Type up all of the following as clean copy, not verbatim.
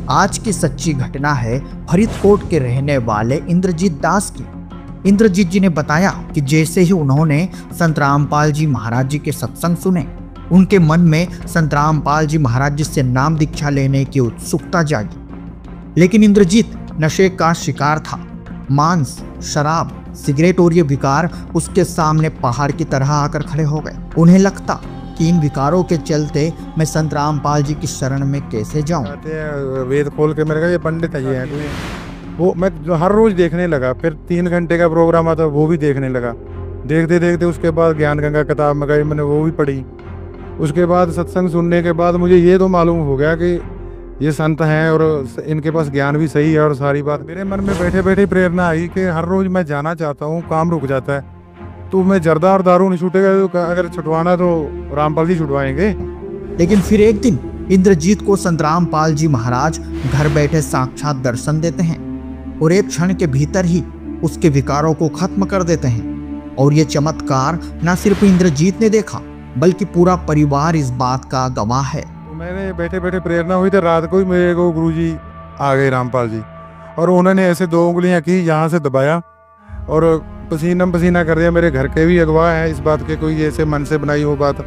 आज की सच्ची घटना है फरीदकोट के रहने वाले इंद्रजीत दास की। इंद्रजीत जी ने बताया कि जैसे ही उन्होंने संत रामपाल जी महाराज जी के सत्संग सुने, उनके मन में संत रामपाल जी महाराज जी से नाम दीक्षा लेने की उत्सुकता जागी। लेकिन इंद्रजीत नशे का शिकार था। मांस, शराब, सिगरेट और ये विकार उसके सामने पहाड़ की तरह आकर खड़े हो गए। उन्हें लगता कि इन विकारों के चलते मैं संत रामपाल जी की शरण में कैसे जाऊं। वेद खोल के मेरे का ये पंडित है, ये है कोई, वो मैं जो हर रोज देखने लगा। फिर 3 घंटे का प्रोग्राम आता वो भी देखने लगा। देखते देखते उसके बाद ज्ञान गंगा किताब मंगाई, मैंने वो भी पढ़ी। उसके बाद सत्संग सुनने के बाद मुझे ये तो मालूम हो गया कि ये संत हैं और इनके पास ज्ञान भी सही है। और सारी बात मेरे मन में बैठे बैठे प्रेरणा आई कि हर रोज मैं जाना चाहता हूँ, काम रुक जाता है। तो मैं जर्दा और दारू नहीं छूटेगा, तो अगर छुटवाना तो रामपाल जी छुटवाएंगे। लेकिन फिर एक दिन इंद्रजीत को संत रामपाल जी महाराज घर बैठे साक्षात दर्शन देते हैं और एक क्षण के भीतर ही उसके विकारों को खत्म कर देते हैं। और ये चमत्कार न सिर्फ इंद्रजीत ने देखा, बल्कि पूरा परिवार इस बात का गवाह है। तो मैंने बैठे बैठे प्रेरणा हुई थी, रात को ही मेरे को गुरुजी आ गए रामपाल जी, और उन्होंने ऐसे 2 उंगलियां की, यहाँ से दबाया और पसीना पसीना कर दिया। मेरे घर के भी अगवा है इस बात के, कोई ऐसे मन से बनाई हो बात,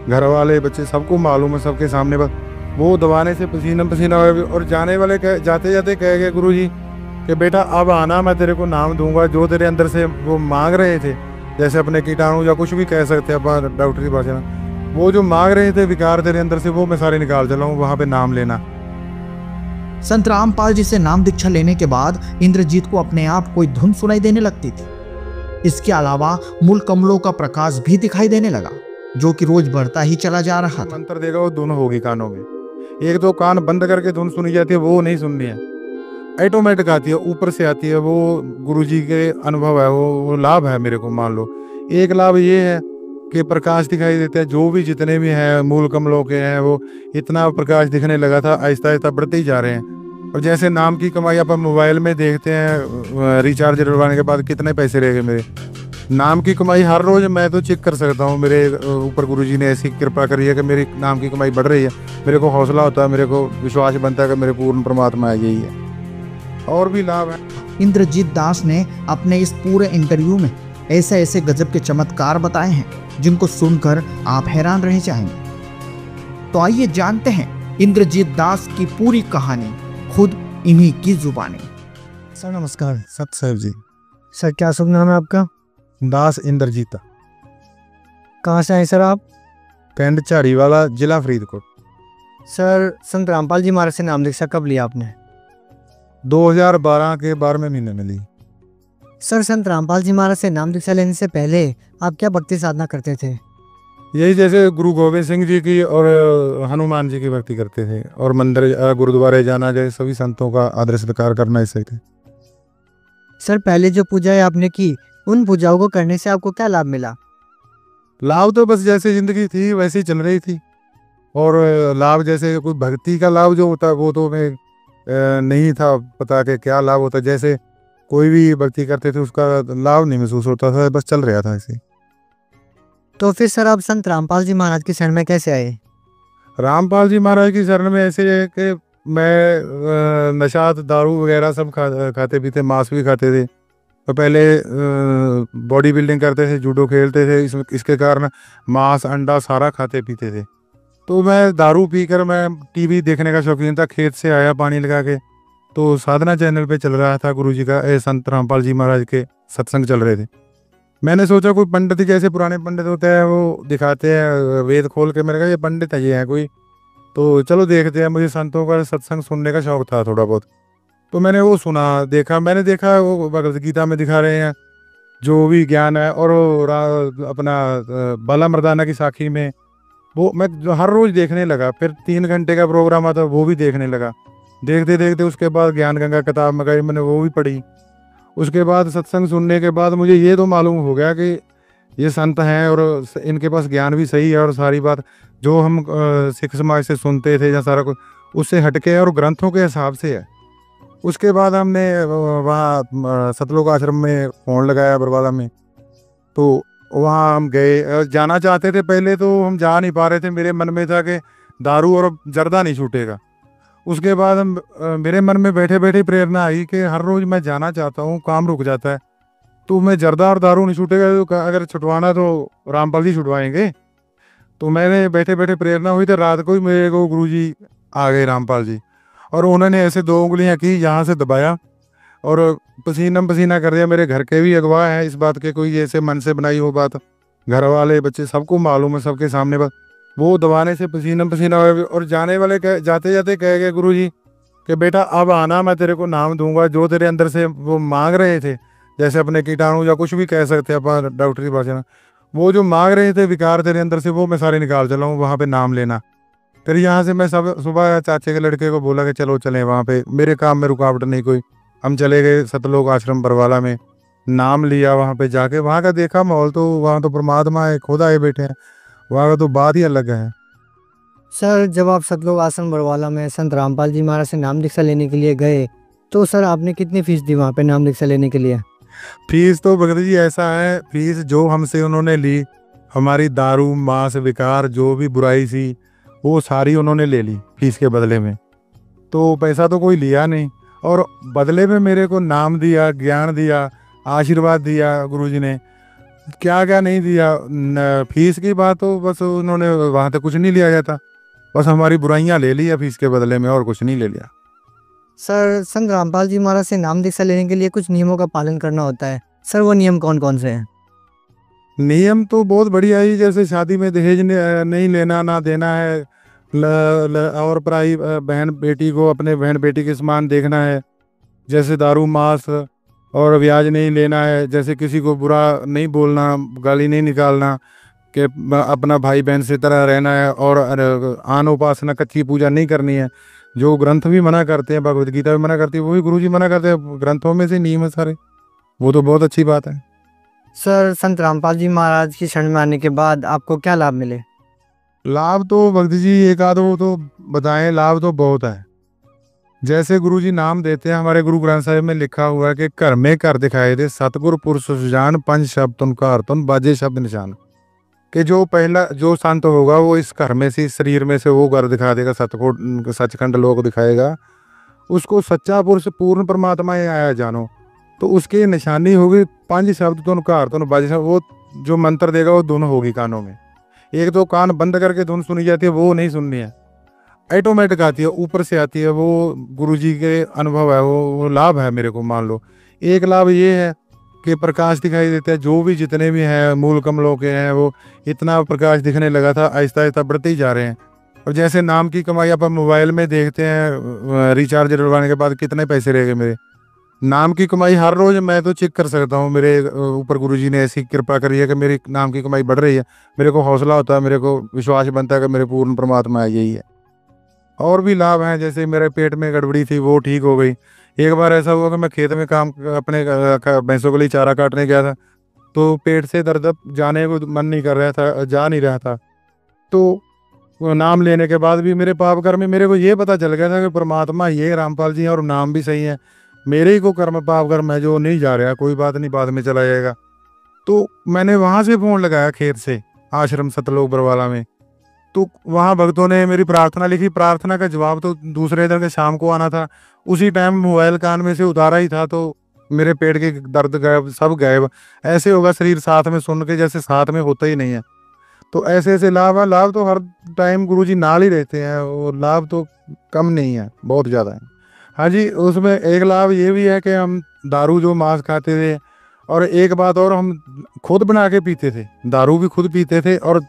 घर वाले बच्चे सबको मालूम है, सबके सामने बात। वो दबाने से पसीना पसीना हो। और जाने वाले जाते जाते कह गए गुरुजी कि बेटा अब आना, मैं तेरे को नाम दूंगा। जो तेरे अंदर से वो मांग रहे थे, जैसे अपने कीटाणु या कुछ भी कह सकते हैं डॉक्टरी भाषा में, वो जो मांग रहे थे विकार तेरे अंदर से, वो मैं सारे निकाल चला हूँ। वहां पे नाम लेना। संत रामपाल जी से नाम दीक्षा लेने के बाद इंद्रजीत को अपने आप कोई धुन सुनाई देने लगती थी। इसके अलावा मूल कमलों का प्रकाश भी दिखाई देने लगा, जो कि रोज बढ़ता ही चला जा रहा था। मंत्र देगा वो धुन होगी कानों में। एक तो कान बंद करके धुन सुनी जाती है, वो नहीं सुननी है, ऑटोमेटिक आती है, ऊपर से आती है। वो गुरुजी के अनुभव है, वो लाभ है मेरे को। मान लो एक लाभ ये है कि प्रकाश दिखाई देता है। जो भी जितने भी हैं मूल कमलों के हैं, वो इतना प्रकाश दिखने लगा था, आहिस्ता आहिस्ता बढ़ते ही जा रहे हैं। और जैसे नाम की कमाई अपन मोबाइल में देखते हैं, रिचार्ज डलवाने के बाद कितने पैसे रह गए मेरे, नाम की कमाई हर रोज मैं तो चेक कर सकता हूँ। मेरे ऊपर गुरुजी ने ऐसी कृपा करी है कि मेरी नाम की कमाई बढ़ रही है। मेरे को हौसला होता है, मेरे को विश्वास बनता है कि मेरे पूर्ण परमात्मा यही है। और भी लाभ है। इंद्रजीत दास ने अपने इस पूरे इंटरव्यू में ऐसे ऐसे गजब के चमत्कार बताए हैं, जिनको सुनकर आप हैरान रह जाएंगे। तो आइए जानते हैं इंद्रजीत दास की पूरी कहानी खुद इन्हीं की जुबानी। सर नमस्कार। सत साहब जी। सर क्या शुभ नाम है आपका? दास इंद्रजीत। कहाँ से आए सर आप? पिंड झाड़ीवाला, जिला फरीदकोट। सर संत रामपाल जी महाराज से नाम दीक्षा कब लिया आपने? 2012 के 12वें महीने में ली। सर संत रामपाल जी महाराज से नाम दीक्षा लेने से पहले आप क्या भक्ति साधना करते थे? यही जैसे गुरु गोविंद सिंह जी की और हनुमान जी की भक्ति करते थे, और मंदिर गुरुद्वारे जाना, जैसे सभी संतों का आदर सत्कार करना, ऐसे थे। सर पहले जो पूजाएं आपने की, उन पूजाओं को करने से आपको क्या लाभ मिला? लाभ तो बस जैसे जिंदगी थी वैसे ही चल रही थी। और लाभ जैसे कोई भक्ति का लाभ जो होता है वो तो मैं नहीं था पता कि क्या लाभ होता। जैसे कोई भी भक्ति करते थे उसका लाभ नहीं महसूस होता था, बस चल रहा था ऐसे। तो फिर सर आप संत रामपाल जी महाराज की शरण में कैसे आए? रामपाल जी महाराज की शरण में ऐसे है कि मैं नशा दारू वगैरह सब खाते पीते, मांस भी खाते थे। तो पहले बॉडी बिल्डिंग करते थे, जूडो खेलते थे, इसके कारण मांस अंडा सारा खाते पीते थे। तो मैं दारू पीकर मैं टीवी देखने का शौकीन था। खेत से आया पानी लगा के, तो साधना चैनल पे चल रहा था गुरुजी का, संत रामपाल जी महाराज के सत्संग चल रहे थे। मैंने सोचा कोई पंडित ही, जैसे पुराने पंडित होते हैं वो दिखाते हैं वेद खोल के, मेरे का ये पंडित है, ये है कोई, तो चलो देखते हैं। मुझे संतों का सत्संग सुनने का शौक था थोड़ा बहुत, तो मैंने वो सुना, देखा। मैंने देखा वो भगवद गीता में दिखा रहे हैं जो भी ज्ञान है, और अपना बाला मर्दाना की साखी में, वो मैं हर रोज देखने लगा। फिर 3 घंटे का प्रोग्राम आता वो भी देखने लगा। देखते देखते उसके बाद ज्ञान गंगा किताब मंगाई, मैंने वो भी पढ़ी। उसके बाद सत्संग सुनने के बाद मुझे ये तो मालूम हो गया कि ये संत हैं और इनके पास ज्ञान भी सही है। और सारी बात जो हम सिख समाज से सुनते थे या सारा कुछ, उससे हटके है और ग्रंथों के हिसाब से है। उसके बाद हमने वहाँ सतलोक आश्रम में फ़ोन लगाया बरवाला में, तो वहाँ हम गए। जाना चाहते थे पहले, तो हम जा नहीं पा रहे थे। मेरे मन में था कि दारू और जर्दा नहीं छूटेगा। उसके बाद मेरे मन में बैठे बैठे प्रेरणा आई कि हर रोज मैं जाना चाहता हूँ, काम रुक जाता है, तो मैं जर्दा और दारू नहीं छूटेगा, तो अगर छुटवाना तो रामपाल जी छुटवाएंगे। तो मैंने बैठे बैठे प्रेरणा हुई, तो रात को ही मेरे को गुरुजी आ गए रामपाल जी, और उन्होंने ऐसे 2 उंगलियां की, यहाँ से दबाया और पसीना पसीना कर दिया। मेरे घर के भी अगवा है इस बात के, कोई ऐसे मन से बनाई हो बात, घर वाले बच्चे सबको मालूम है, सबके सामने बात। वो दबाने से पसीना पसीना हुआ, और जाने वाले जाते जाते कह गए गुरुजी कि बेटा अब आना, मैं तेरे को नाम दूंगा, जो तेरे अंदर से वो मांग रहे थे, जैसे अपने कीटाणु या कुछ भी कह सकते हैं अपन डॉक्टरी भाषा में, वो जो मांग रहे थे विकार तेरे अंदर से, वो मैं सारे निकाल चला हूँ, वहाँ पे नाम लेना। फिर यहाँ से मैं सब सुबह चाचे के लड़के को बोला कि चलो चलें वहाँ पे, मेरे काम में रुकावट नहीं कोई। हम चले गए सतलोक आश्रम बरवाला में, नाम लिया, वहाँ पे जाके वहाँ का देखा माहौल, तो वहाँ तो परमात्मा है, खुद आए बैठे हैं, वहाँ का तो बात ही अलग है। सर जब आप सतलोक आश्रम बरवाला में संत रामपाल जी महाराज से नाम दीक्षा लेने के लिए गए, तो सर आपने कितनी फीस दी वहाँ पे नाम दीक्षा लेने के लिए? फीस तो भगत जी ऐसा है, फीस जो हमसे उन्होंने ली, हमारी दारू मांस विकार जो भी बुराई थी वो सारी उन्होंने ले ली फीस के बदले में। तो पैसा तो कोई लिया नहीं, और बदले में मेरे को नाम दिया, ज्ञान दिया, आशीर्वाद दिया गुरुजी ने, क्या क्या नहीं दिया। फीस की बात तो बस उन्होंने वहाँ तक कुछ नहीं लिया जाता, बस हमारी बुराइयाँ ले ली फीस के बदले में, और कुछ नहीं ले लिया। सर संत रामपाल जी महाराज से नाम दीक्षा लेने के लिए कुछ नियमों का पालन करना होता है, सर वो नियम कौन कौन से हैं? नियम तो बहुत बढ़िया है, जैसे शादी में दहेज नहीं लेना ना देना है, और पराई बहन बेटी को अपने बहन बेटी के समान देखना है, जैसे दारू मांस और ब्याज नहीं लेना है, जैसे किसी को बुरा नहीं बोलना, गाली नहीं निकालना, कि अपना भाई बहन से तरह रहना है, और आन उपासना कच्ची पूजा नहीं करनी है, जो ग्रंथ भी मना करते हैं, भगवद गीता भी मना करती है, वो भी गुरुजी मना करते हैं, ग्रंथों में से नियम है सारे, वो तो बहुत अच्छी बात है। सर संत रामपाल जी महाराज की शरण में आने के बाद आपको क्या लाभ मिले? लाभ तो भक्त जी एक आध वो तो बताएं, लाभ तो बहुत है। जैसे गुरुजी नाम देते हैं, हमारे गुरु ग्रंथ साहिब में लिखा हुआ है कि घर में घर दिखाए दे सतगुर पुरुष सुजान, पंच शब्द तुन कार तुन बाजे शब्द निशान, कि जो पहला जो संत होगा वो इस घर में से, इस शरीर में से वो घर दिखा देगा, सतगुर सचखंड लोक दिखाएगा, उसको सच्चा पुरुष पूर्ण परमात्मा ही आया जानो, तो उसकी निशानी होगी पंच शब्द तुन कार तुन बाजे शब्द, वो जो मंत्र देगा वो धुन होगी कानों में। एक तो कान बंद करके धुन सुनी जाती है, वो नहीं सुननी है, ऑटोमेटिक आती है, ऊपर से आती है, वो गुरुजी के अनुभव है, वो लाभ है मेरे को। मान लो एक लाभ ये है कि प्रकाश दिखाई देता है, जो भी जितने भी हैं मूल कमलों के हैं, वो इतना प्रकाश दिखने लगा था, आहिस्ता आहिस्ता बढ़ते ही जा रहे हैं। और जैसे नाम की कमाई अपन मोबाइल में देखते हैं, रिचार्ज डलवाने के बाद कितने पैसे रह गए मेरे, नाम की कमाई हर रोज मैं तो चेक कर सकता हूँ, मेरे ऊपर गुरुजी ने ऐसी कृपा करी है कि मेरी नाम की कमाई बढ़ रही है, मेरे को हौसला होता है, मेरे को विश्वास बनता है कि मेरे पूर्ण परमात्मा यही है। और भी लाभ हैं, जैसे मेरे पेट में गड़बड़ी थी वो ठीक हो गई। एक बार ऐसा हुआ कि मैं खेत में काम अपने भैंसों के लिए चारा काटने गया था, तो पेट से दर्द जाने को मन नहीं कर रहा था, जा नहीं रहा था, तो नाम लेने के बाद भी मेरे पाप कर्म में मेरे को ये पता चल गया था कि परमात्मा ये रामपाल जी हैं, और नाम भी सही है, मेरे ही को कर्म पाप कर्म है जो नहीं जा रहा, कोई बात नहीं, बाद में चला जाएगा। तो मैंने वहाँ से फ़ोन लगाया खेत से आश्रम सतलोक बरवाला में, तो वहाँ भक्तों ने मेरी प्रार्थना लिखी, प्रार्थना का जवाब तो दूसरे दिन के शाम को आना था, उसी टाइम मोबाइल कान में से उतारा ही था, तो मेरे पेट के दर्द गायब, सब गायब। ऐसे होगा शरीर साथ में सुन के जैसे साथ में होता ही नहीं है। तो ऐसे ऐसे लाभ है, लाभ तो हर टाइम गुरुजी नाल ही रहते हैं, और लाभ तो कम नहीं है, बहुत ज़्यादा है। हाँ जी, उसमें एक लाभ ये भी है कि हम दारू जो मांस खाते थे, और एक बात और, हम खुद बना के पीते थे, दारू भी खुद पीते थे और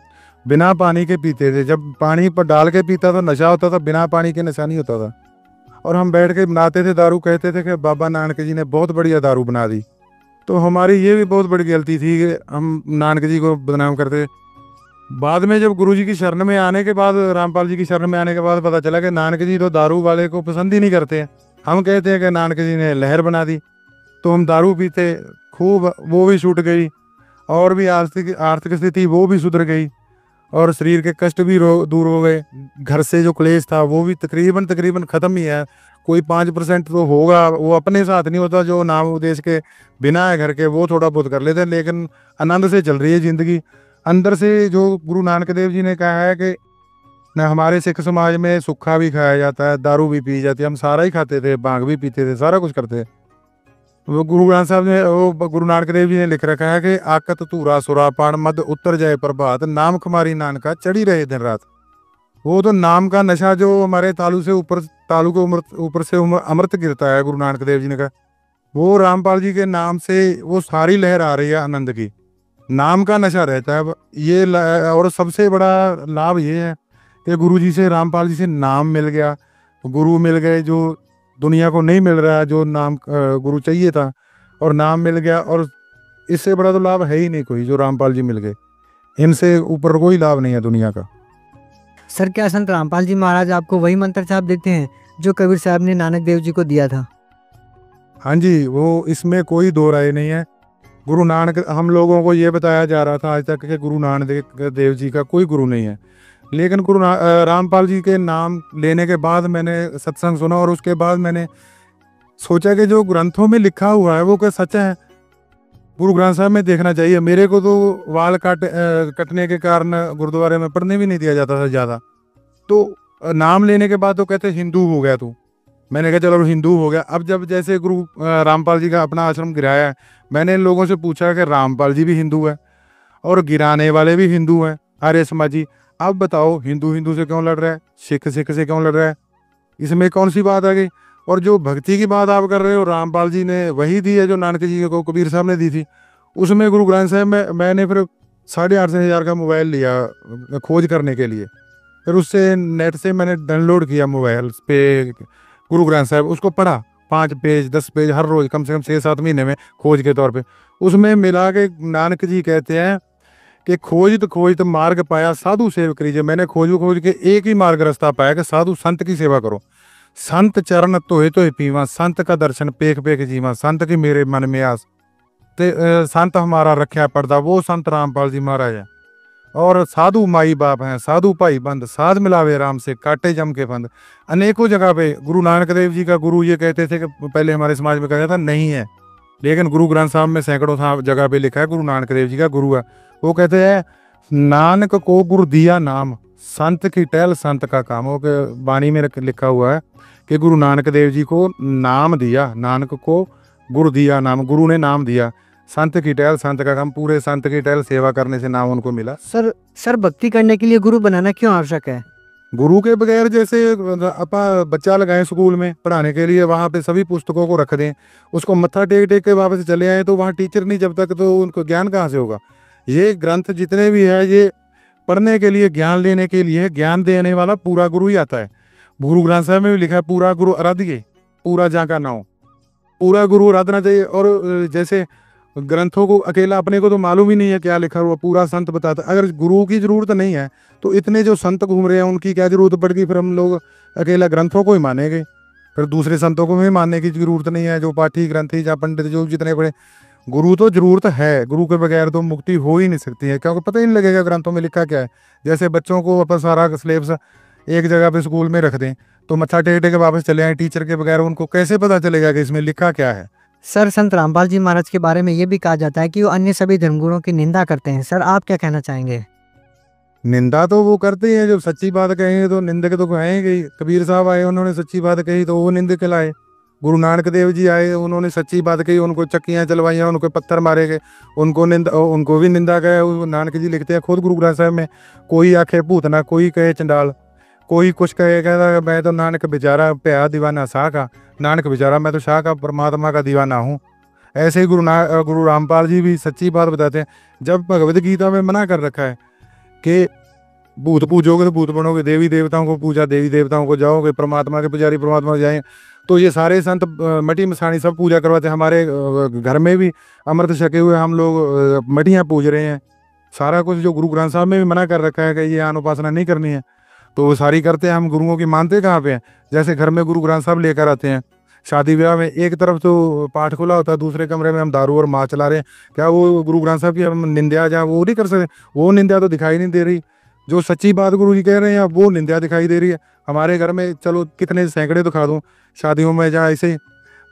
बिना पानी के पीते थे। जब पानी पर डाल के पीता था नशा होता था, बिना पानी के नशा नहीं होता था। और हम बैठ के बनाते थे दारू, कहते थे कि बाबा नानक जी ने बहुत बढ़िया दारू बना दी। तो हमारी ये भी बहुत बड़ी गलती थी कि हम नानक जी को बदनाम करते। बाद में जब गुरुजी की शरण में आने के बाद, रामपाल जी की शरण में आने के बाद पता चला कि नानक जी तो दारू वाले को पसंद ही नहीं करते हैं। हम कहते हैं कि नानक जी ने लहर बना दी, तो हम दारू पीते खूब, वो भी छूट गई, और भी आर्थिक स्थिति वो भी सुधर गई, और शरीर के कष्ट भी दूर हो गए। घर से जो क्लेश था वो भी तकरीबन ख़त्म ही है। कोई 5% तो होगा, वो अपने साथ नहीं होता, जो नाम उद्देश्य के बिना है घर के वो थोड़ा बहुत कर लेते हैं, लेकिन आनंद से चल रही है ज़िंदगी। अंदर से जो गुरु नानक देव जी ने कहा है कि न हमारे सिख समाज में सुक्खा भी खाया जाता है, दारू भी पी जाती है, हम सारा ही खाते थे, भांग भी पीते थे, सारा कुछ करते थे। वो गुरु ग्रंथ साहब ने, वो गुरु नानक देव जी ने लिख रखा है कि आकत धूरा सुरा पान मद उत्तर जाए प्रभात, नाम खुमारी नानका चढ़ी रहे दिन रात। वो तो नाम का नशा जो हमारे तालू से ऊपर, तालू के ऊपर से अमृत गिरता है, गुरु नानक देव जी ने कहा, वो रामपाल जी के नाम से वो सारी लहर आ रही है आनंद की। नाम का नशा रहता है ये और सबसे बड़ा लाभ ये है कि गुरु जी से, रामपाल जी से नाम मिल गया, गुरु मिल गए जो दुनिया को नहीं मिल रहा है, जो नाम गुरु चाहिए था और नाम मिल गया। और इससे बड़ा तो लाभ है ही नहीं कोई, जो रामपाल जी मिल गए, इनसे ऊपर कोई लाभ नहीं है दुनिया का। सर क्या संत रामपाल जी महाराज आपको वही मंत्र छाप देते हैं जो कबीर साहब ने नानक देव जी को दिया था? हाँ जी, वो इसमें कोई दो राय नहीं है। गुरु नानक, हम लोगों को ये बताया जा रहा था आज तक कि गुरु नानक देव जी का कोई गुरु नहीं है, लेकिन रामपाल जी के नाम लेने के बाद मैंने सत्संग सुना और उसके बाद मैंने सोचा कि जो ग्रंथों में लिखा हुआ है वो क्या सच है, गुरु ग्रंथ साहब में देखना चाहिए। मेरे को तो वाल कटने के कारण गुरुद्वारे में पढ़ने भी नहीं दिया जाता था ज़्यादा, तो नाम लेने के बाद तो कहते हिंदू हो गया तू। मैंने कहा चलो हिंदू हो गया। अब जब जैसे गुरु रामपाल जी का अपना आश्रम गिराया है, मैंने इन लोगों से पूछा कि रामपाल जी भी हिंदू है और गिराने वाले भी हिंदू हैं, आर्य समाजी, अब बताओ हिंदू हिंदू से क्यों लड़ रहा है, सिख सिख से क्यों लड़ रहा है, इसमें कौन सी बात आ गई? और जो भक्ति की बात आप कर रहे हो, रामपाल जी ने वही दी है जो नानक जी को कबीर साहब ने दी थी। उसमें गुरु ग्रंथ साहब में मैंने फिर 8,500 का मोबाइल लिया खोज करने के लिए, फिर उससे नेट से मैंने डाउनलोड किया मोबाइल पे गुरु ग्रंथ साहब, उसको पढ़ा 5 पेज 10 पेज हर रोज, कम से कम 6-7 महीने में खोज के तौर पे। उसमें मिला के नानक जी कहते हैं कि खोज तो मार्ग पाया साधु सेव करीजिए। मैंने खोज के एक ही मार्ग रास्ता पाया कि साधु संत की सेवा करो। संत चरण तोहे तोहे पीवा, संत का दर्शन पेख पेख जीवा, संत की मेरे मन में आस। ते संत हमारा रखा पर्दा, वो संत रामपाल जी महाराज है। और साधु माई बाप हैं, साधु भाई बंद, साध मिलावे राम से काटे जम के फंद। अनेकों जगह पे गुरु नानक देव जी का गुरु ये कहते थे कि पहले हमारे समाज में कहा जाता नहीं है, लेकिन गुरु ग्रंथ साहब में सैकड़ों जगह पे लिखा है गुरु नानक देव जी का गुरु है। वो कहते हैं नानक को गुरु दिया नाम, संत की टहल संत का काम। वो वाणी में लिखा हुआ है कि गुरु नानक देव जी को नाम दिया, नानक को गुरु दिया नाम, गुरु ने नाम दिया, संत की टहल संत का काम, पूरे संत की टहल सेवा करने से नाम उनको मिला। सर भक्ति करने के लिए गुरु बनाना क्यों आवश्यक है? गुरु के बगैर जैसे अपा बच्चा लगाएं स्कूल में पढ़ाने के लिए, वहाँ पे सभी पुस्तकों को रख दें, उसको मत्था टेक टेक के वापस चले आए, तो वहाँ टीचर नहीं जब तक, तो उनको ज्ञान कहाँ से होगा? ये ग्रंथ जितने भी है ये पढ़ने के लिए, ज्ञान लेने के लिए, ज्ञान देने वाला पूरा गुरु ही आता है। गुरु ग्रंथ साहब में भी लिखा है पूरा गुरु आराध्य, पूरा जाका नाउ, पूरा गुरु आराधना चाहिए। और जैसे ग्रंथों को अकेला अपने को तो मालूम ही नहीं है क्या लिखा हुआ, पूरा संत बताता। अगर गुरु की जरूरत नहीं है तो इतने जो संत घूम रहे हैं उनकी क्या जरूरत पड़ गई? फिर हम लोग अकेला ग्रंथों को ही मानेंगे, फिर दूसरे संतों को भी मानने की जरूरत नहीं है, जो पाठी ग्रंथी या पंडित जो जितने बड़े। गुरु तो जरूरत है, गुरु के बगैर तो मुक्ति हो ही नहीं सकती है, क्योंकि पता ही नहीं लगेगा ग्रंथों में लिखा क्या है। जैसे बच्चों को अपन सारा सिलेबस एक जगह पे स्कूल में रख दें तो मत्था टेक टेक के वापस चले आए, टीचर के बगैर उनको कैसे पता चलेगा कि इसमें लिखा क्या है? सर संत रामपाल जी महाराज के बारे में ये भी कहा जाता है कि वो अन्य सभी धर्मगुरुओं की निंदा करते हैं। सर आप क्या कहना चाहेंगे? निंदा तो वो करते हैं, जब सच्ची बात कहेंगे तो निंदक तो कहेंगे। कबीर साहब आए, उन्होंने सच्ची बात कही तो वो निंदक कहलाए। गुरु नानक देव जी आए, उन्होंने सच्ची बात कही, उनको चक्कियाँ चलवाइयाँ, उनको पत्थर मारे गए, उनको भी निंदा कहे। नानक जी लिखते हैं खुद गुरु ग्रंथ साहब में, कोई आखे भूतना, कोई कहे चंडाल, कोई कुछ कहे, कहता मैं तो नानक बेचारा प्या दीवाना शाह का, नानक बेचारा मैं तो शाह का परमात्मा का दीवाना हूँ। ऐसे ही गुरु रामपाल जी भी सच्ची बात बताते हैं। जब भगवद गीता में मना कर रखा है कि भूत पूजोगे तो भूत बनोगे, देवी देवताओं को पूजा, देवी देवताओं को जाओगे, परमात्मा के पुजारी परमात्मा जाए, तो ये सारे संत मटी मसाणी सब पूजा करवाते हैं। हमारे घर में भी अमृत छके हुए हम लोग मटियाँ पूज रहे हैं। सारा कुछ जो गुरु ग्रंथ साहब में भी मना कर रखा है कि ये अनुपासना नहीं करनी है, तो वो सारी करते हैं। हम गुरुओं की मानते कहाँ पे हैं? जैसे घर में गुरु ग्रंथ साहब लेकर आते हैं, शादी ब्याह में एक तरफ तो पाठ खुला होता है, दूसरे कमरे में हम दारू और माँ चला रहे हैं, क्या वो गुरु ग्रंथ साहब की हम निंदा जहाँ वो नहीं कर सकते? वो निंदा तो दिखाई नहीं दे रही। जो सच्ची बात गुरु जी कह रहे हैं वो निंदा दिखाई दे रही है। हमारे घर में चलो कितने सैकड़े दिखा दूँ शादियों में जहाँ ऐसे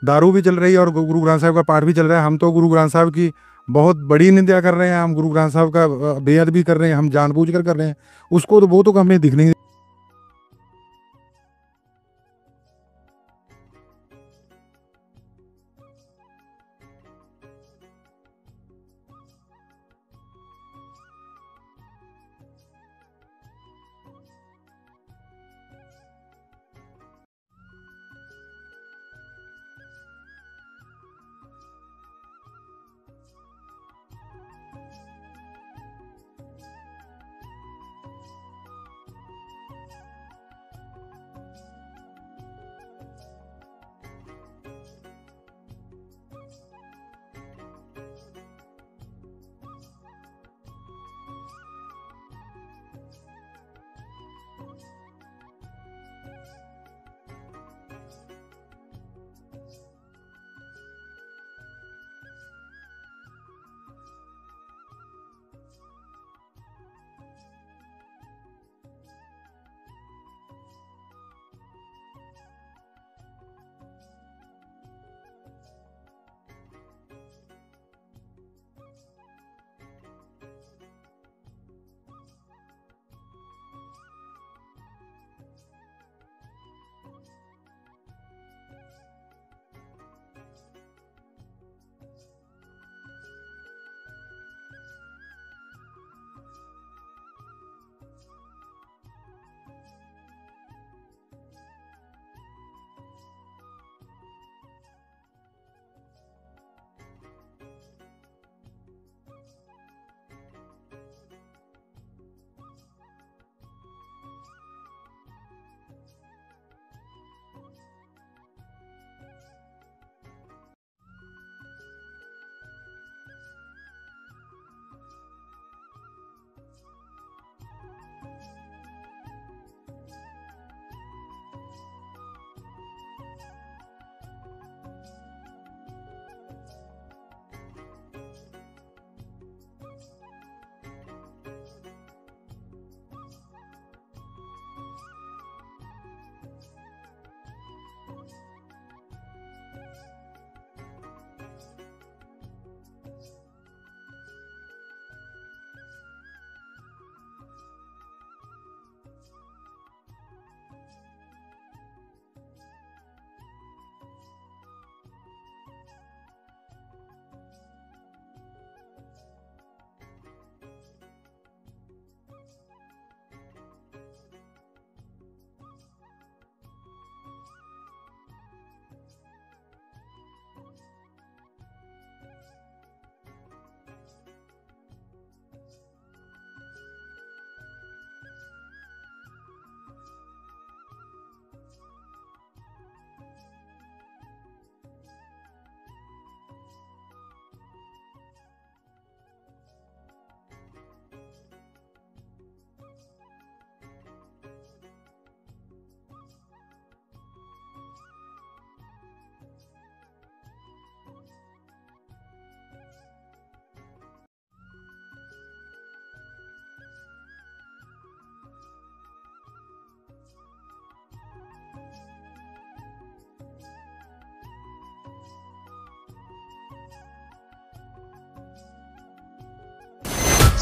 दारू भी चल रही है और गुरु ग्रंथ साहब का पाठ भी चल रहा है, हम तो गुरु ग्रंथ साहब की बहुत बड़ी निंदा कर रहे हैं। हम गुरु ग्रंथ साहब का बेअदबी कर रहे हैं, हम जानबूझकर कर रहे हैं उसको, तो वो तो हमें दिख नहीं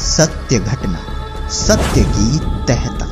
सत्य घटना, सत्य की तह तक।